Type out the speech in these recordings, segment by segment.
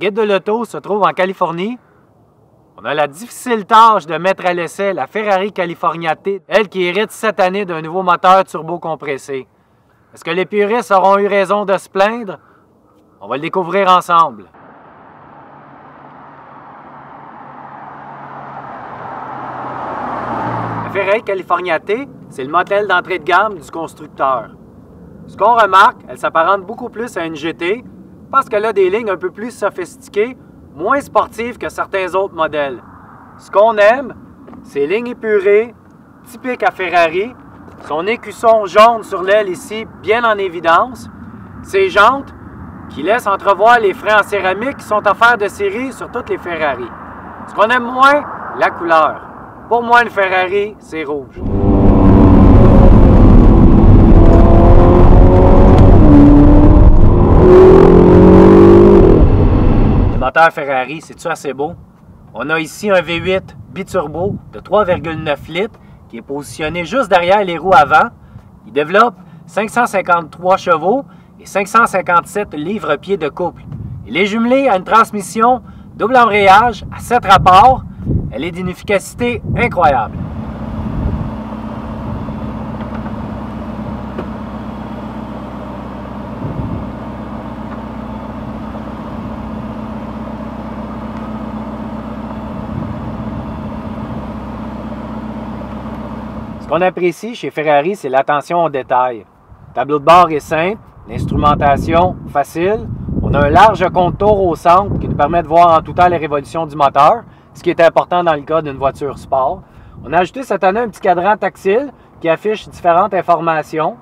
Guide de l'auto se trouve en Californie. On a la difficile tâche de mettre à l'essai la Ferrari Californiate, elle qui hérite cette année d'un nouveau moteur turbo-compressé. Est-ce que les puristes auront eu raison de se plaindre? On va le découvrir ensemble. La Ferrari Californiate, c'est le modèle d'entrée de gamme du constructeur. Ce qu'on remarque, elle s'apparente beaucoup plus à une GT parce qu'elle a des lignes un peu plus sophistiquées, moins sportives que certains autres modèles. Ce qu'on aime, c'est lignes épurées, typiques à Ferrari, son écusson jaune sur l'aile ici, bien en évidence, ses jantes qui laissent entrevoir les freins en céramique qui sont offerts de série sur toutes les Ferrari. Ce qu'on aime moins, la couleur. Pour moi, une Ferrari, c'est rouge. Le moteur Ferrari, c'est-tu assez beau? On a ici un V8 biturbo de 3,9 litres qui est positionné juste derrière les roues avant. Il développe 553 chevaux et 557 livres-pieds de couple. Il est jumelé à une transmission double embrayage à 7 rapports. Elle est d'une efficacité incroyable. Ce qu'on apprécie chez Ferrari, c'est l'attention aux détails. Le tableau de bord est simple, l'instrumentation facile. On a un large contour au centre qui nous permet de voir en tout temps les révolutions du moteur, ce qui est important dans le cas d'une voiture sport. On a ajouté cette année un petit cadran tactile qui affiche différentes informations.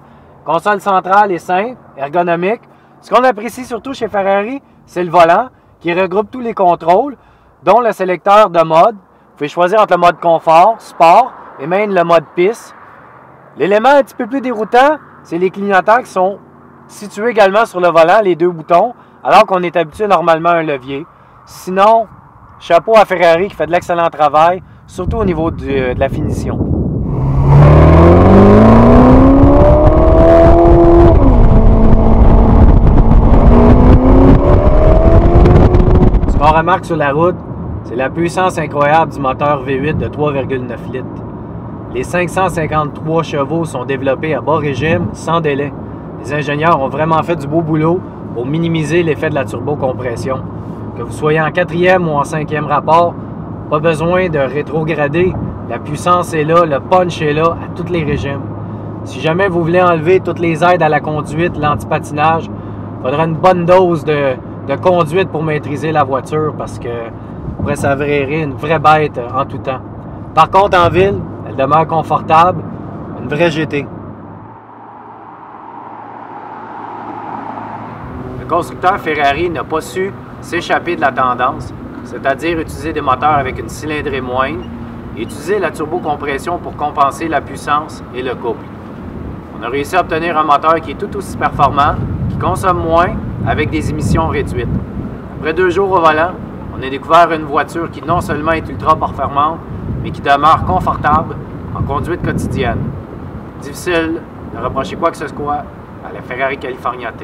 Console centrale est simple, ergonomique. Ce qu'on apprécie surtout chez Ferrari, c'est le volant qui regroupe tous les contrôles, dont le sélecteur de mode. Vous pouvez choisir entre le mode confort, sport et même le mode piste. L'élément un petit peu plus déroutant, c'est les clignotants qui sont situés également sur le volant, les deux boutons, alors qu'on est habitué normalement à un levier. Sinon, chapeau à Ferrari qui fait de l'excellent travail, surtout au niveau de la finition. Ce qu'on remarque sur la route, c'est la puissance incroyable du moteur V8 de 3,9 litres. Les 553 chevaux sont développés à bas régime, sans délai. Les ingénieurs ont vraiment fait du beau boulot pour minimiser l'effet de la turbocompression. Que vous soyez en 4e ou en 5e rapport, pas besoin de rétrograder. La puissance est là, le punch est là à tous les régimes. Si jamais vous voulez enlever toutes les aides à la conduite, l'antipatinage, il faudra une bonne dose de conduite pour maîtriser la voiture parce que pourrait s'avérer une vraie bête en tout temps. Par contre, en ville, elle demeure confortable, une vraie GT. Le constructeur Ferrari n'a pas su s'échapper de la tendance, c'est-à-dire utiliser des moteurs avec une cylindrée moindre et utiliser la turbocompression pour compenser la puissance et le couple. On a réussi à obtenir un moteur qui est tout aussi performant, qui consomme moins, avec des émissions réduites. Après 2 jours au volant, on a découvert une voiture qui non seulement est ultra performante, mais qui demeure confortable en conduite quotidienne. Difficile de reprocher quoi que ce soit à la Ferrari Californiate.